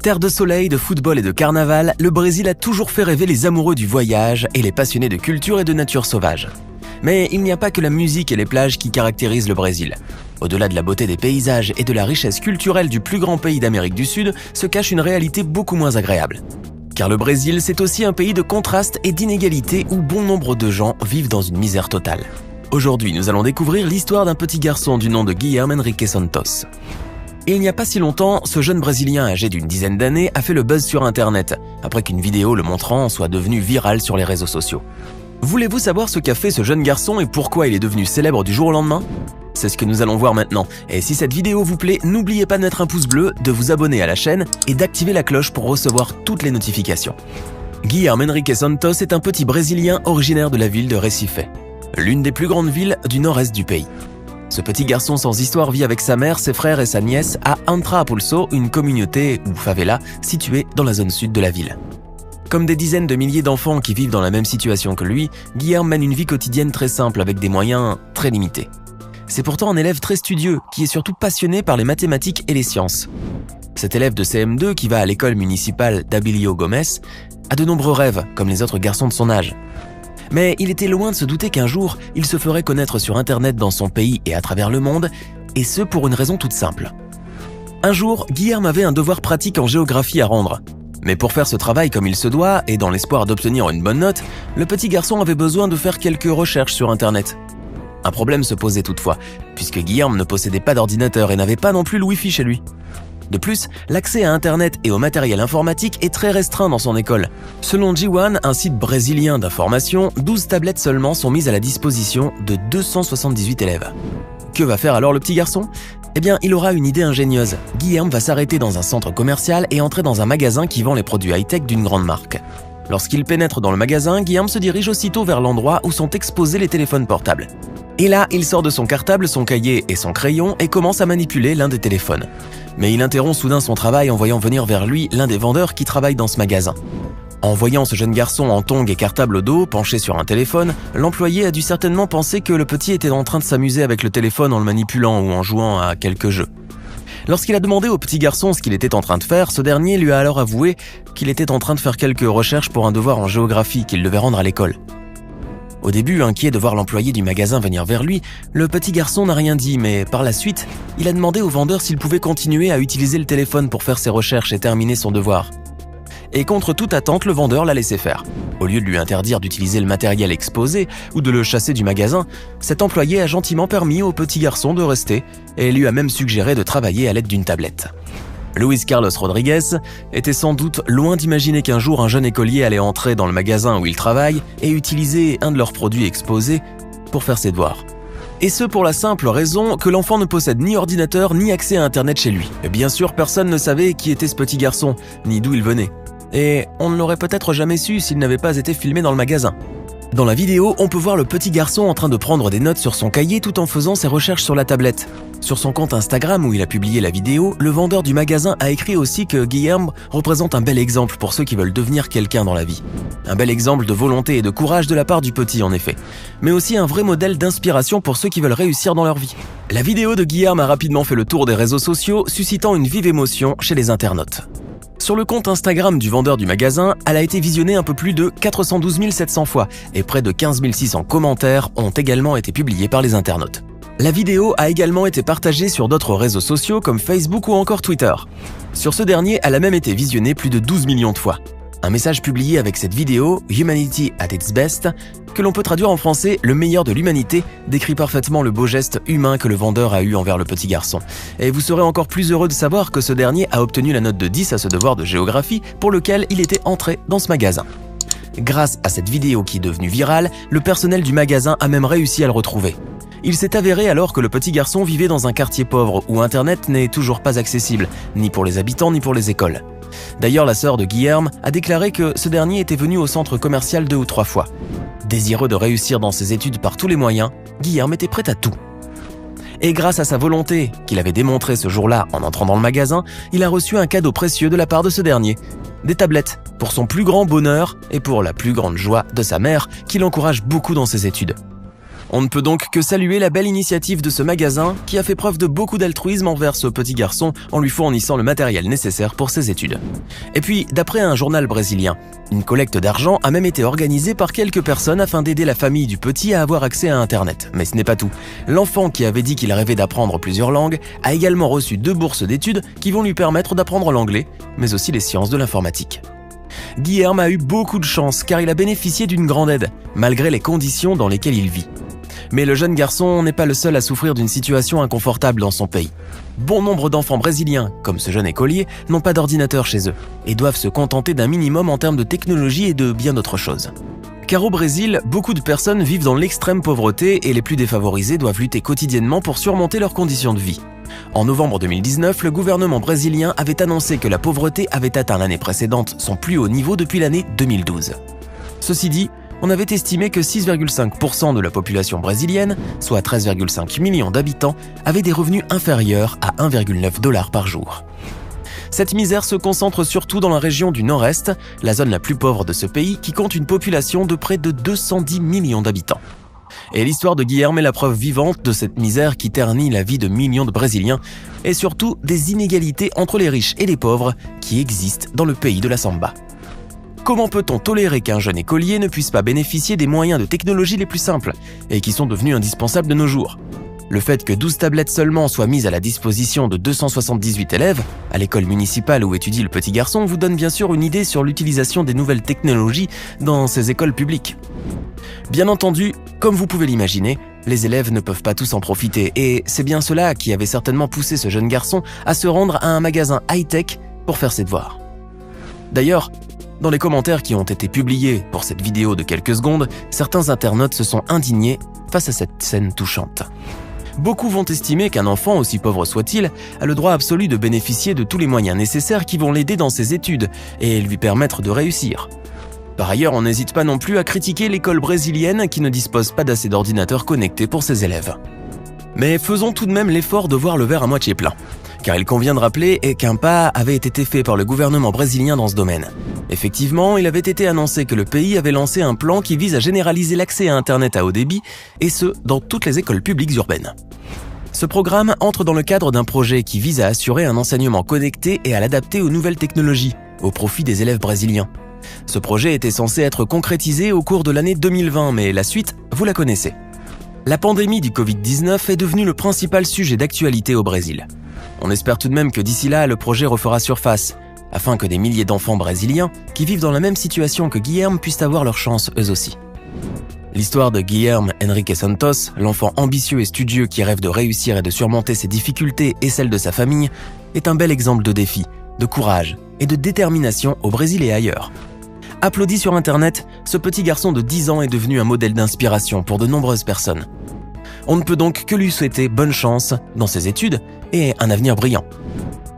Terre de soleil, de football et de carnaval, le Brésil a toujours fait rêver les amoureux du voyage et les passionnés de culture et de nature sauvage. Mais il n'y a pas que la musique et les plages qui caractérisent le Brésil. Au-delà de la beauté des paysages et de la richesse culturelle du plus grand pays d'Amérique du Sud, se cache une réalité beaucoup moins agréable. Car le Brésil, c'est aussi un pays de contrastes et d'inégalités où bon nombre de gens vivent dans une misère totale. Aujourd'hui, nous allons découvrir l'histoire d'un petit garçon du nom de Guilherme Henrique Santos. Et il n'y a pas si longtemps, ce jeune Brésilien âgé d'une dizaine d'années a fait le buzz sur Internet, après qu'une vidéo le montrant soit devenue virale sur les réseaux sociaux. Voulez-vous savoir ce qu'a fait ce jeune garçon et pourquoi il est devenu célèbre du jour au lendemain ? C'est ce que nous allons voir maintenant. Et si cette vidéo vous plaît, n'oubliez pas de mettre un pouce bleu, de vous abonner à la chaîne et d'activer la cloche pour recevoir toutes les notifications. Guilherme Henrique Santos est un petit Brésilien originaire de la ville de Recife, l'une des plus grandes villes du nord-est du pays. Ce petit garçon sans histoire vit avec sa mère, ses frères et sa nièce à Antra-Apulso, une communauté ou favela située dans la zone sud de la ville. Comme des dizaines de milliers d'enfants qui vivent dans la même situation que lui, Guilherme mène une vie quotidienne très simple avec des moyens très limités. C'est pourtant un élève très studieux qui est surtout passionné par les mathématiques et les sciences. Cet élève de CM2 qui va à l'école municipale d'Abilio Gomes a de nombreux rêves comme les autres garçons de son âge. Mais il était loin de se douter qu'un jour, il se ferait connaître sur Internet dans son pays et à travers le monde, et ce pour une raison toute simple. Un jour, Guilherme avait un devoir pratique en géographie à rendre. Mais pour faire ce travail comme il se doit, et dans l'espoir d'obtenir une bonne note, le petit garçon avait besoin de faire quelques recherches sur Internet. Un problème se posait toutefois, puisque Guilherme ne possédait pas d'ordinateur et n'avait pas non plus le Wi-Fi chez lui. De plus, l'accès à Internet et au matériel informatique est très restreint dans son école. Selon G1, un site brésilien d'information, 12 tablettes seulement sont mises à la disposition de 278 élèves. Que va faire alors le petit garçon ? Eh bien, il aura une idée ingénieuse. Guilherme va s'arrêter dans un centre commercial et entrer dans un magasin qui vend les produits high-tech d'une grande marque. Lorsqu'il pénètre dans le magasin, Guilherme se dirige aussitôt vers l'endroit où sont exposés les téléphones portables. Et là, il sort de son cartable, son cahier et son crayon et commence à manipuler l'un des téléphones. Mais il interrompt soudain son travail en voyant venir vers lui l'un des vendeurs qui travaille dans ce magasin. En voyant ce jeune garçon en tongs et cartable au dos, penché sur un téléphone, l'employé a dû certainement penser que le petit était en train de s'amuser avec le téléphone en le manipulant ou en jouant à quelques jeux. Lorsqu'il a demandé au petit garçon ce qu'il était en train de faire, ce dernier lui a alors avoué qu'il était en train de faire quelques recherches pour un devoir en géographie qu'il devait rendre à l'école. Au début, inquiet de voir l'employé du magasin venir vers lui, le petit garçon n'a rien dit, mais par la suite, il a demandé au vendeur s'il pouvait continuer à utiliser le téléphone pour faire ses recherches et terminer son devoir. Et contre toute attente, le vendeur l'a laissé faire. Au lieu de lui interdire d'utiliser le matériel exposé ou de le chasser du magasin, cet employé a gentiment permis au petit garçon de rester et lui a même suggéré de travailler à l'aide d'une tablette. Luis Carlos Rodrigues était sans doute loin d'imaginer qu'un jour un jeune écolier allait entrer dans le magasin où il travaille et utiliser un de leurs produits exposés pour faire ses devoirs. Et ce pour la simple raison que l'enfant ne possède ni ordinateur ni accès à Internet chez lui. Et bien sûr, personne ne savait qui était ce petit garçon, ni d'où il venait. Et on ne l'aurait peut-être jamais su s'il n'avait pas été filmé dans le magasin. Dans la vidéo, on peut voir le petit garçon en train de prendre des notes sur son cahier tout en faisant ses recherches sur la tablette. Sur son compte Instagram où il a publié la vidéo, le vendeur du magasin a écrit aussi que Guilherme représente un bel exemple pour ceux qui veulent devenir quelqu'un dans la vie. Un bel exemple de volonté et de courage de la part du petit en effet, mais aussi un vrai modèle d'inspiration pour ceux qui veulent réussir dans leur vie. La vidéo de Guilherme a rapidement fait le tour des réseaux sociaux, suscitant une vive émotion chez les internautes. Sur le compte Instagram du vendeur du magasin, elle a été visionnée un peu plus de 412 700 fois et près de 15 600 commentaires ont également été publiés par les internautes. La vidéo a également été partagée sur d'autres réseaux sociaux comme Facebook ou encore Twitter. Sur ce dernier, elle a même été visionnée plus de 12 millions de fois. Un message publié avec cette vidéo, Humanity at its best, que l'on peut traduire en français « le meilleur de l'humanité », décrit parfaitement le beau geste humain que le vendeur a eu envers le petit garçon. Et vous serez encore plus heureux de savoir que ce dernier a obtenu la note de 10 à ce devoir de géographie pour lequel il était entré dans ce magasin. Grâce à cette vidéo qui est devenue virale, le personnel du magasin a même réussi à le retrouver. Il s'est avéré alors que le petit garçon vivait dans un quartier pauvre où Internet n'est toujours pas accessible, ni pour les habitants ni pour les écoles. D'ailleurs, la sœur de Guilherme a déclaré que ce dernier était venu au centre commercial 2 ou 3 fois. Désireux de réussir dans ses études par tous les moyens, Guilherme était prêt à tout. Et grâce à sa volonté, qu'il avait démontrée ce jour-là en entrant dans le magasin, il a reçu un cadeau précieux de la part de ce dernier. Des tablettes, pour son plus grand bonheur et pour la plus grande joie de sa mère, qui l'encourage beaucoup dans ses études. On ne peut donc que saluer la belle initiative de ce magasin qui a fait preuve de beaucoup d'altruisme envers ce petit garçon en lui fournissant le matériel nécessaire pour ses études. Et puis, d'après un journal brésilien, une collecte d'argent a même été organisée par quelques personnes afin d'aider la famille du petit à avoir accès à Internet. Mais ce n'est pas tout. L'enfant qui avait dit qu'il rêvait d'apprendre plusieurs langues a également reçu 2 bourses d'études qui vont lui permettre d'apprendre l'anglais, mais aussi les sciences de l'informatique. Guilherme a eu beaucoup de chance car il a bénéficié d'une grande aide, malgré les conditions dans lesquelles il vit. Mais le jeune garçon n'est pas le seul à souffrir d'une situation inconfortable dans son pays. Bon nombre d'enfants brésiliens, comme ce jeune écolier, n'ont pas d'ordinateur chez eux et doivent se contenter d'un minimum en termes de technologie et de bien d'autres choses. Car au Brésil, beaucoup de personnes vivent dans l'extrême pauvreté et les plus défavorisés doivent lutter quotidiennement pour surmonter leurs conditions de vie. En novembre 2019, le gouvernement brésilien avait annoncé que la pauvreté avait atteint l'année précédente son plus haut niveau depuis l'année 2012. Ceci dit, on avait estimé que 6,5% de la population brésilienne, soit 13,5 millions d'habitants, avait des revenus inférieurs à 1,9 $ par jour. Cette misère se concentre surtout dans la région du Nord-Est, la zone la plus pauvre de ce pays qui compte une population de près de 210 millions d'habitants. Et l'histoire de Guilherme est la preuve vivante de cette misère qui ternit la vie de millions de Brésiliens et surtout des inégalités entre les riches et les pauvres qui existent dans le pays de la samba. Comment peut-on tolérer qu'un jeune écolier ne puisse pas bénéficier des moyens de technologie les plus simples et qui sont devenus indispensables de nos jours ? Le fait que 12 tablettes seulement soient mises à la disposition de 278 élèves, à l'école municipale où étudie le petit garçon, vous donne bien sûr une idée sur l'utilisation des nouvelles technologies dans ces écoles publiques. Bien entendu, comme vous pouvez l'imaginer, les élèves ne peuvent pas tous en profiter et c'est bien cela qui avait certainement poussé ce jeune garçon à se rendre à un magasin high-tech pour faire ses devoirs. D'ailleurs, dans les commentaires qui ont été publiés pour cette vidéo de quelques secondes, certains internautes se sont indignés face à cette scène touchante. Beaucoup vont estimer qu'un enfant, aussi pauvre soit-il, a le droit absolu de bénéficier de tous les moyens nécessaires qui vont l'aider dans ses études et lui permettre de réussir. Par ailleurs, on n'hésite pas non plus à critiquer l'école brésilienne qui ne dispose pas d'assez d'ordinateurs connectés pour ses élèves. Mais faisons tout de même l'effort de voir le verre à moitié plein. Car il convient de rappeler qu'un pas avait été fait par le gouvernement brésilien dans ce domaine. Effectivement, il avait été annoncé que le pays avait lancé un plan qui vise à généraliser l'accès à Internet à haut débit, et ce, dans toutes les écoles publiques urbaines. Ce programme entre dans le cadre d'un projet qui vise à assurer un enseignement connecté et à l'adapter aux nouvelles technologies, au profit des élèves brésiliens. Ce projet était censé être concrétisé au cours de l'année 2020, mais la suite, vous la connaissez. La pandémie du Covid-19 est devenue le principal sujet d'actualité au Brésil. On espère tout de même que d'ici là, le projet refera surface, afin que des milliers d'enfants brésiliens qui vivent dans la même situation que Guilherme puissent avoir leur chance eux aussi. L'histoire de Guilherme Henrique Santos, l'enfant ambitieux et studieux qui rêve de réussir et de surmonter ses difficultés et celles de sa famille, est un bel exemple de défi, de courage et de détermination au Brésil et ailleurs. Applaudi sur Internet, ce petit garçon de 10 ans est devenu un modèle d'inspiration pour de nombreuses personnes. On ne peut donc que lui souhaiter bonne chance dans ses études et un avenir brillant.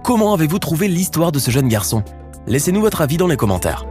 Comment avez-vous trouvé l'histoire de ce jeune garçon ? Laissez-nous votre avis dans les commentaires.